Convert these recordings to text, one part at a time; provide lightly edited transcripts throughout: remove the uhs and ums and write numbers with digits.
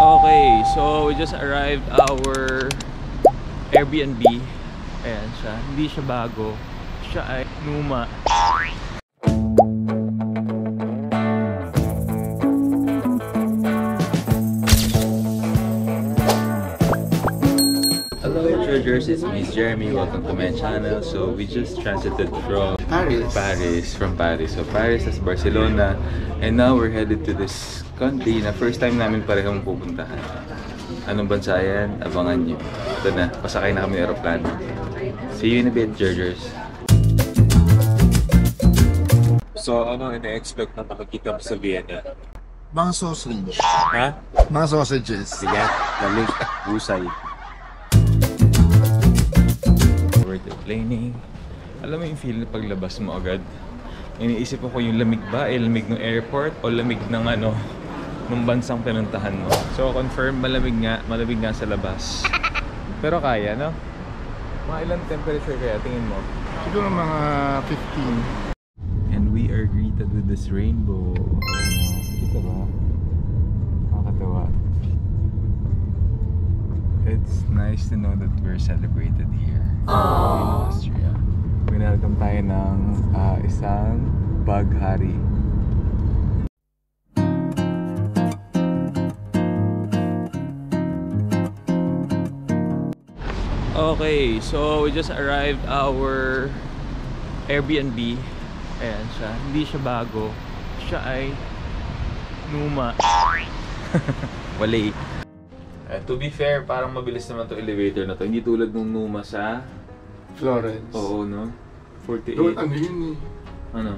Okay, so we just arrived our Airbnb. Ayan siya. Hindi siya bago. Siya ay luma. Hello treasures, it's me, Jeremy. Welcome to my channel. So we just transited from Paris. So Paris is Barcelona. And now we're headed to this country na first time namin parehong pupuntahan. Anong bansa yan? Abangan nyo. Ito na, pasakay na kami ng aeroplano. See you in a bit, treasures. So, ano ina-expect na makikita mo sa Vienna? Mga sausage. Ha? Mga sausages. Sige, galing. Husay. We're deplaning. Alam mo yung feel na paglabas mo agad? Iniisip ko yung lamig ba? Lamig ng airport o lamig ng ano? Nung bansang pinuntahan mo. So confirm, malamig nga sa labas. Pero kaya, no? Mga ilang temperature kaya, tingin mo? Siguro mga 15. And we are greeted with this rainbow. Kita ba? Nakakatawa. It's nice to know that we're celebrated here in Austria. Winelcome tayo ng isang baghari. Okay, so we just arrived our Airbnb. Ayan siya. Hindi siya bago. Siya ay luma. Wali. To be fair, parang mabilis naman to elevator na to. Hindi tulad nung luma sa Florence. Oo, no? 48. Doon, ano yun eh? Ano?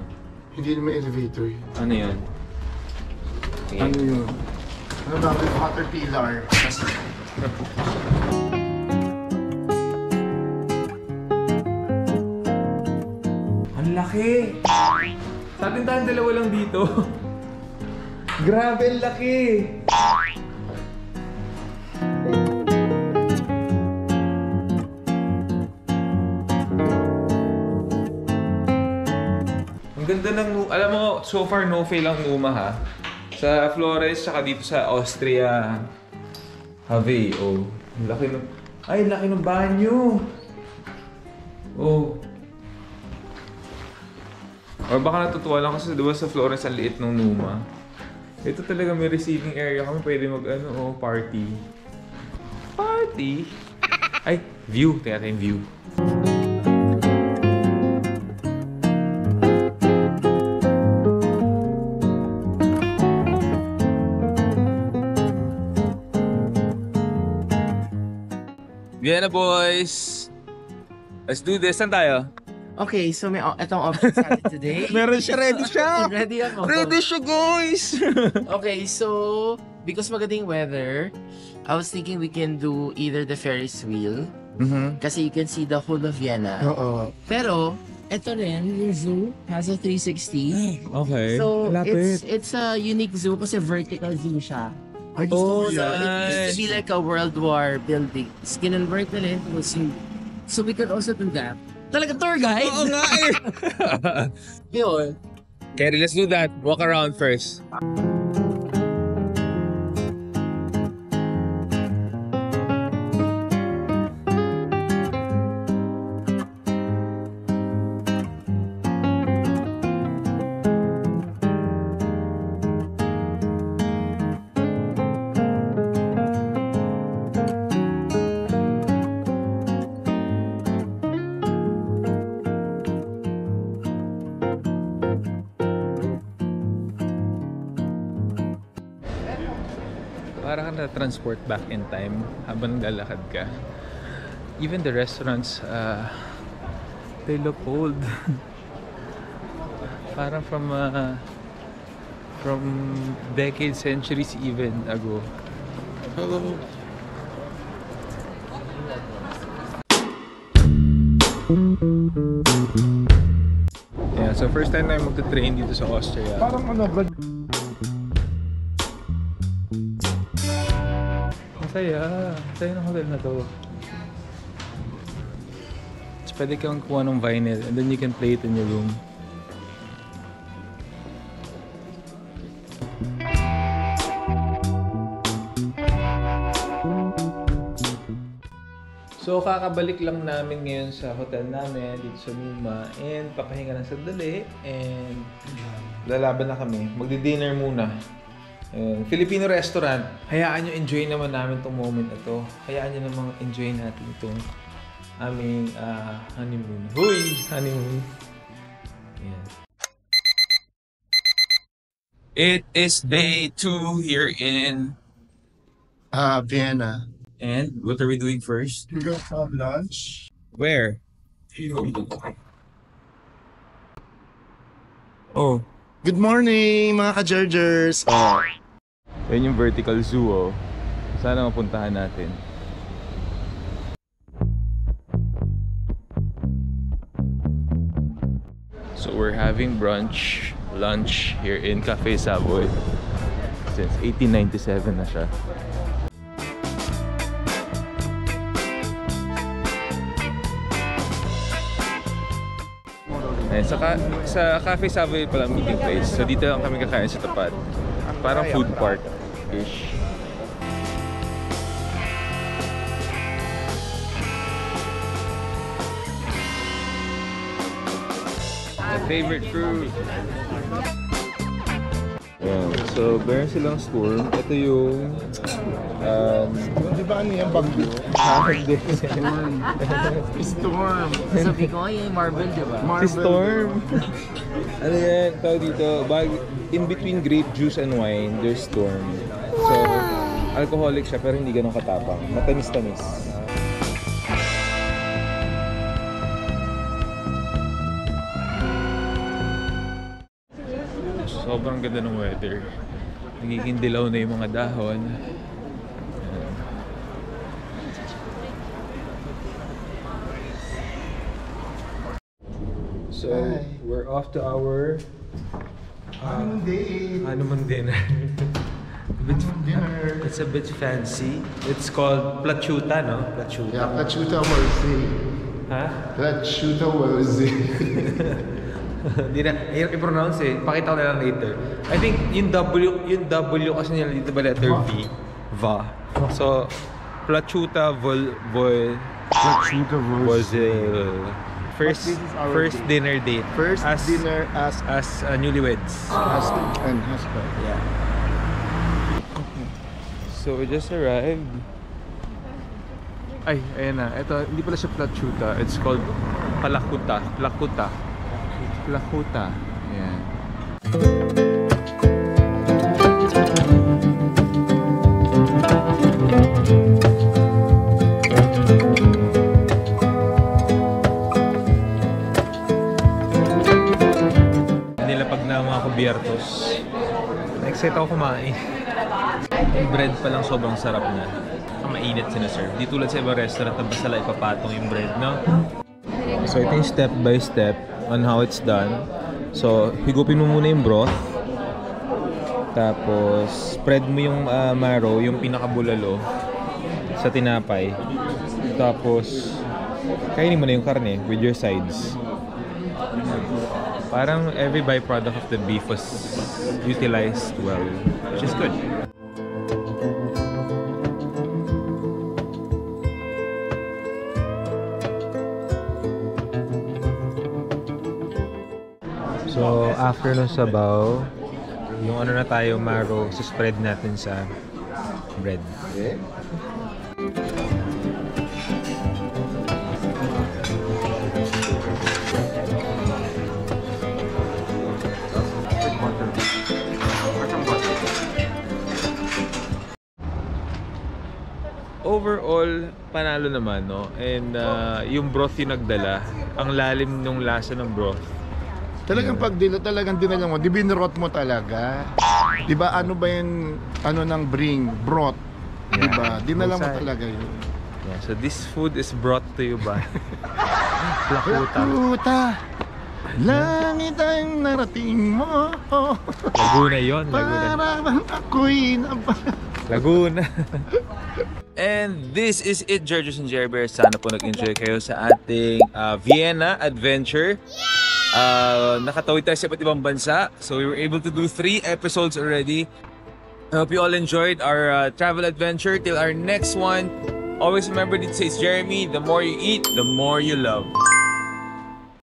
Hindi naman elevator yun. Ano yun? Okay. Ano yun? Ano ba? Caterpillar. Ang laki! Sa atin tayong dalawa lang dito. Grabe, ang laki! Ang ganda ng... Alam mo, so far no fail ang Numa ha. Sa Flores, saka dito sa Austria. Have, oh. Laki ng... Ay, laki ng banyo! Oh. Or baka natutuwa lang kasi diba sa Florence ang liit ng Numa. Ito talaga may receiving area kami. Pwede mag party. Party? Ay, view. Tingnan natin yung view. Vienna boys! Let's do this. Saan tayo? Okay, so may itong option sa atin today. Meron siya, ready siya! Ready ako. Ready siya, guys! Okay, so because magandang weather, I was thinking we can do either the Ferris wheel, kasi you can see the whole of Vienna. Oo. Pero, ito rin, yung zoo has a 360. Okay. So, lapit. it's a unique zoo kasi vertical zoo siya. Ay, Oh, gusto ko So, yan. it used to be like a World War building. Kinonvert nila into a zoo. So, we could also do that. Talaga tour guide? Oo nga eh! Yun. Kerry, let's do that. Walk around first. Para ka na-transport back in time habang lalakad ka. Even the restaurants, they look old. Parang from decades, centuries even ago. Yeah, so first time na magta-train dito sa Austria. Parang ano, Masaya. Masaya ng hotel na to. Tapos pwede kang kuha ng vinyl and then you can play it in your room. So, kakabalik lang namin ngayon sa hotel namin dito sa Muma and papahinga lang sandali and lalaban na kami. Magdi-dinner muna. Filipino restaurant. Hayaan nyo, enjoy naman namin itong moment na to. Hayaan nyo namang enjoy natin itong aming honeymoon. Huy! Honeymoon. Ayan. It is day 2 here in Vienna. And what are we doing first? We go have lunch. Where? Oh. Good morning, mga ka-Jergers! Yan yung vertical zoo, oh. Sana mapuntahan natin. So we're having lunch here in Cafe Savoy. Since 1897 na siya. Ayan, sa Cafe Savoy pala meeting place. So dito lang kami kakain sa tapat. Parang food park-ish. My favorite fruit. Ayan. So meron silang store. Ito yung Di ba ano yung bagyo? Storm. Sabi ko, yung marble, di ba? Si Storm. Ano yan? Tawag dito, in between grape juice and wine, there's Storm. So, alcoholic siya pero hindi ganun katapang. Matamis-tamis. Sobrang ganda ng weather. Nagiging dilaw na yung mga dahon. So, we're off to our honeymoon dinner. Dinner. It's a bit fancy. It's called Plachuta, no? Plachuta. Yeah, Plachuta Wolsey. Ha? Plachuta Wolsey. Hindi na, hirap i-pronounce eh. Pakita ko na lang later. I think yung W kasi nila dito ba letter V? Va. So, Plachuta Plachuta Wolsey. First dinner date. First dinner as newlyweds. husband and husband. Yeah. So we just arrived. Ay, ayan na. Ito, hindi pala siya Plachuta. It's called Plachuta. Ayan. Nilapag na mga kubiertos. Excited ako kumain. Yung bread pa lang sobrang sarap na. Ang mainit sinaserve. Di tulad sa ibang restaurant na basta lang ipapatong yung bread, no? So ito yung step by step on how it's done. So, higupin mo muna yung broth. Tapos, spread mo yung marrow, yung pinakabulalo sa tinapay. Tapos, kainin mo na yung karne with your sides. Parang every byproduct of the beef was utilized well, which is good. So, after ng sabaw, yung ano na tayo, marrow, spread natin sa bread. Okay. Overall, panalo naman, no? And yung broth yung nagdala, ang lalim nung lasa ng broth. Talagang pag talagang dinala mo, di binrot mo talaga. Di ba ano ba yung ano ng broth? Di ba? Dinala mo talaga yun. Yeah, so this food is brought to you by Plachuta. Plachuta, langit ang narating mo. Laguna yon, Laguna. Para bang ako'y Laguna. And this is it, Georges and Jerry Bear. Sana po nag-enjoy kayo sa ating Vienna adventure. Nakatawid tayo sa iba't ibang bansa. So we were able to do 3 episodes already. I hope you all enjoyed our travel adventure. Till our next one, Always remember, this is Jeremy. The more you eat, the more you love.